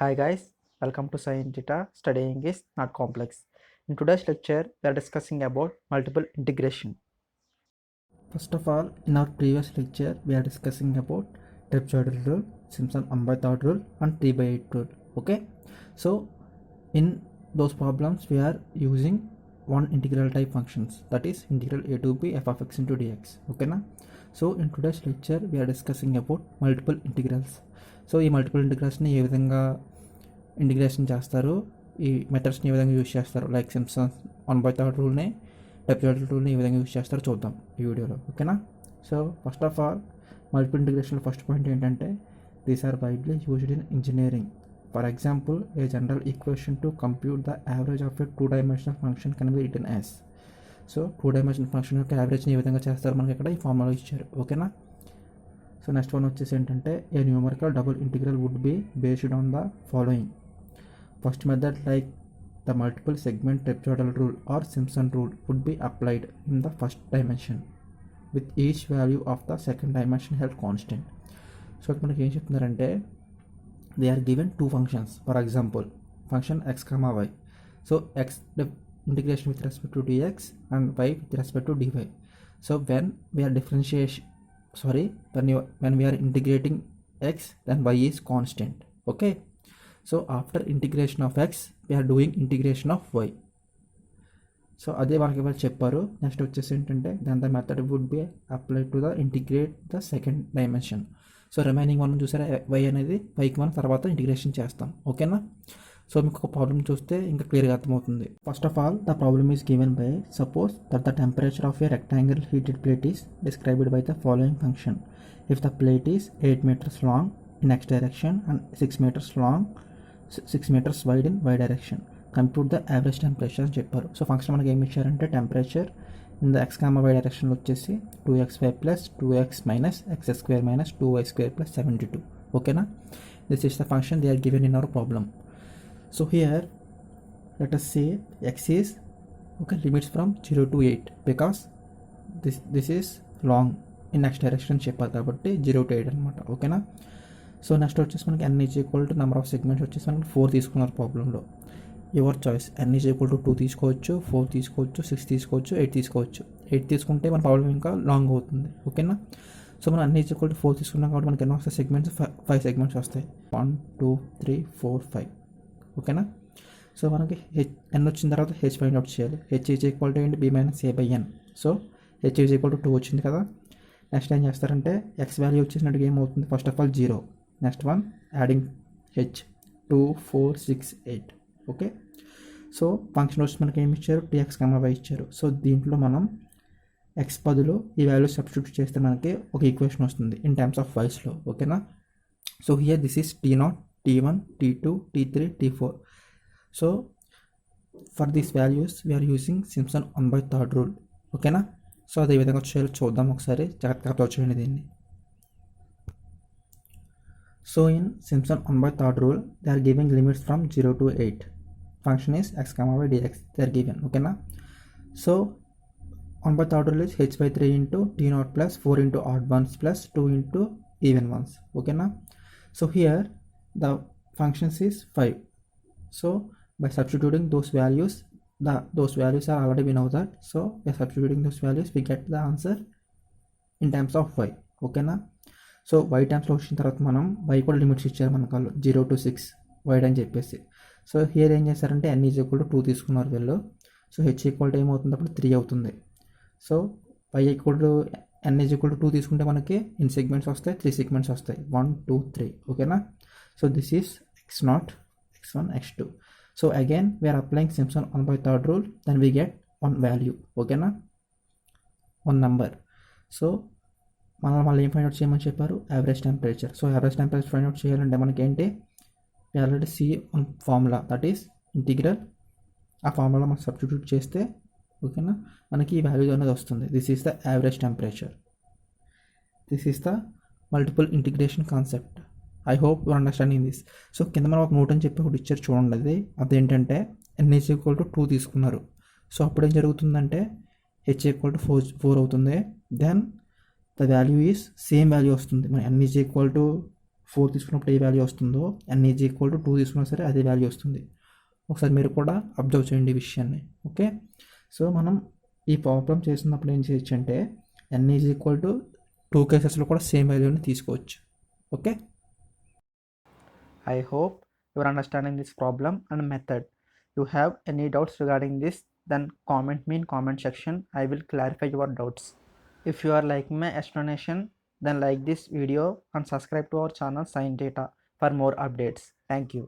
Hi guys, welcome to Science Data. Studying is not complex. In today's lecture, we are discussing about multiple integration. First of all, in our previous lecture, we are discussing about trapezoidal rule, Simpson one-by-third rule, and 3/8 rule. Okay, so in those problems, we are using one integral type functions, that is integral a to b f of x into dx. Okay na? So in today's lecture, we are discussing about multiple integrals. So ఈ multiple ఇంటిగ్రేషన్ని ఏ విధంగా integration చేస్తారు, ఈ మెథడ్స్ని ఏ విధంగా use చేస్తారు, like Simpson's 1/3 రూల్ని, trapezoidal రూల్ని ఏ విధంగా use చేస్తారో చూద్దాం ఈ వీడియోలో. ఓకేనా? So first of all multiple ఇంటిగ్రేషన్లో ఫస్ట్ పాయింట్ ఏంటంటే these are widely used in engineering. For example, a general equation to compute the average of a 2-dimensional function can be written as. So 2-dimensional function యొక్క యావరేజ్ని ఏ విధంగా చేస్తారు మనకి ఇక్కడ ఈ formula ఇచ్చారు. ఓకేనా? సో నెక్స్ట్ వన్ వచ్చేసి ఏంటంటే a numerical double integral would be based on the following. First method like the multiple segment trapezoidal rule or Simpson rule would be applied in the first dimension with each value of the second dimension held constant. So మనకి ఏం చెప్తున్నారంటే they are given two functions. For example, function x comma y. So x integration with respect to dx and y with respect to dy. So when we are integrating x, then y is constant. Okay, so after integration of x we are doing integration of y. So అదే మనకి ఇవాళ చెప్పారు. Next వచ్చేసి ఏంటంటే then the method would be apply to the integrate the second dimension. So remaining one చూసారా, Y అనేది వైకి మనం తర్వాత ఇంటిగ్రేషన్ చేస్తాం. ఓకేనా? సో మీకు ఒక ప్రాబ్లం చూస్తే ఇంకా క్లియర్గా అర్థమవుతుంది. First of all the problem is given by suppose that the temperature of a rectangle heated plate is described by the following function. If the plate is 8 meters long in x direction and 6 meters wide in y direction, compute the average temperature అని చెప్పారు. So function మనకి ఏమి ఇచ్చారంటే temperature in the x comma y డైరెక్షన్లో వచ్చేసి 2xy plus 2x minus x² minus 2y² plus 72. ఓకేనా? This is the function they are given in our problem. So here let us say x is limits from 0 to 8 because this is long in x direction చెప్పారు కాబట్టి 0 to 8 అనమాట. ఓకేనా? So next వచ్చేసి మనకి n is equal to number of segments వచ్చేసి మనకి 4 తీసుకున్నారు ప్రాబ్లంలో. Your choice, n is equal to 2 తీసుకోవచ్చు, 4 తీసుకోవచ్చు, 6 తీసుకోవచ్చు, 8 తీసుకోవచ్చు. 8 తీసుకుంటే మన ప్రాబ్లం ఇంకా లాంగ్ అవుతుంది. ఓకేనా? సో మనం n ఈజ్ ఈక్వల్ టు 4 తీసుకున్నాం కాబట్టి మనకి ఎన్ని వస్తాయి సెగ్మెంట్స్, 5 సెగ్మెంట్స్ వస్తాయి. 1 2 3 4 5. ఓకేనా? సో మనకి ఎన్ వచ్చిన తర్వాత హెచ్ ఫైండ్ అవుట్ చేయాలి. హెచ్ ఈజ్ ఈక్వల్ టు ఏంటి, b minus a by n. So h is equal to 2 వచ్చింది కదా. నెక్స్ట్ ఏం చేస్తారంటే ఎక్స్ వాల్యూ వచ్చేసినట్టుగా ఏమవుతుంది, first of all 0. Next one adding H 2 4 6 8. Okay, so function వచ్చి మనకి ఏమి ఇచ్చారు, టీఎక్స్ కామా వై ఇచ్చారు. సో దీంట్లో మనం ఎక్స్ బదులు ఈ వాల్యూ సబ్స్టిట్యూట్ చేస్తే మనకి ఒక ఈక్వేషన్ వస్తుంది ఇన్ టర్మ్స్ ఆఫ్ వైస్లో. ఓకేనా? So here this is T0, T1, T2, T3, T4. So for these values we are using Simpson 1/3 rule. ఓకేనా? సో అదే విధంగా చేయాలో చూద్దాం ఒకసారి, జాగ్రత్తగా చూడండి దీన్ని. So in Simpson 1/3 rule they are giving limits from 0 to 8. Function is x comma y dx they are given. ఓకేనా? So 1/3 rule is h/3 into T0 plus 4 into odd ones plus 2 into even ones. ఓకేనా? So here the functions is 5. So by substituting those values are already we know that. So by substituting those values we get the answer in terms of y. ఓకేనా? So y టైమ్స్లో వచ్చిన తర్వాత మనం y కూడా limits ఇచ్చారు మనకు 0 to 6 wide అని చెప్పేసి. సో హియర్ ఏం చేశారంటే n ఈజ్ ఈక్వల్ టు 2 తీసుకున్నారు వీళ్ళు. సో h ఈక్వల్ టు ఏమవుతుంది అప్పుడు 3 అవుతుంది. So y equal to n is equal to 2 తీసుకుంటే మనకి ఇన్ సెగ్మెంట్స్ వస్తాయి, 3 సెగ్మెంట్స్ వస్తాయి, 1 2 3. ఓకేనా? So this is x0, x1, x2. So again we are applying Simpson 1/3 rule, then we get one value. ఓకేనా? one number. So మనం మళ్ళీ ఏం find out చేయమని చెప్పారు, average temperature. So average temperature find out చేయాలంటే మనకి ఏంటి, already c one formula that is integral. ఆ ఫార్ములా మనం సబ్స్టిట్యూట్ చేస్తే ఓకేనా మనకి ఈ వాల్యూ అనేది వస్తుంది. This is the average temperature. This is the multiple integration concept. I hope you understanding this. So కింద మనం ఒక నోట్ అని చెప్పి ఒకటి ఇచ్చారు చూడండి, అదేంటంటే n ఈజ్ ఈక్వల్ టు 2 తీసుకున్నారు. సో అప్పుడు ఏం జరుగుతుందంటే హెచ్ ఈక్వల్ టు 4 అవుతుంది. Then the value is same value వస్తుంది. మన n ఈజ్ ఈక్వల్ టు 4 తీసుకున్నప్పుడు ఏ వాల్యూ వస్తుందో n ఈజ్ ఈక్వల్ టు 2 తీసుకున్నా సరే అదే వాల్యూ వస్తుంది. ఒకసారి మీరు కూడా అబ్జర్వ్ చేయండి ఈ విషయాన్ని. ఓకే, సో మనం ఈ ప్రాబ్లం చేసినప్పుడు ఏం చేయొచ్చు అంటే n ఈజ్ ఈక్వల్ టు 2 కేసెస్లో కూడా సేమ్ వాల్యూని తీసుకోవచ్చు. Okay, I hope you are understanding this problem and method. You have any doubts regarding this, then comment me in comment section. I will clarify your doubts. If you are liking my explanation, then like this video and subscribe to our channel Science Data for more updates. Thank you.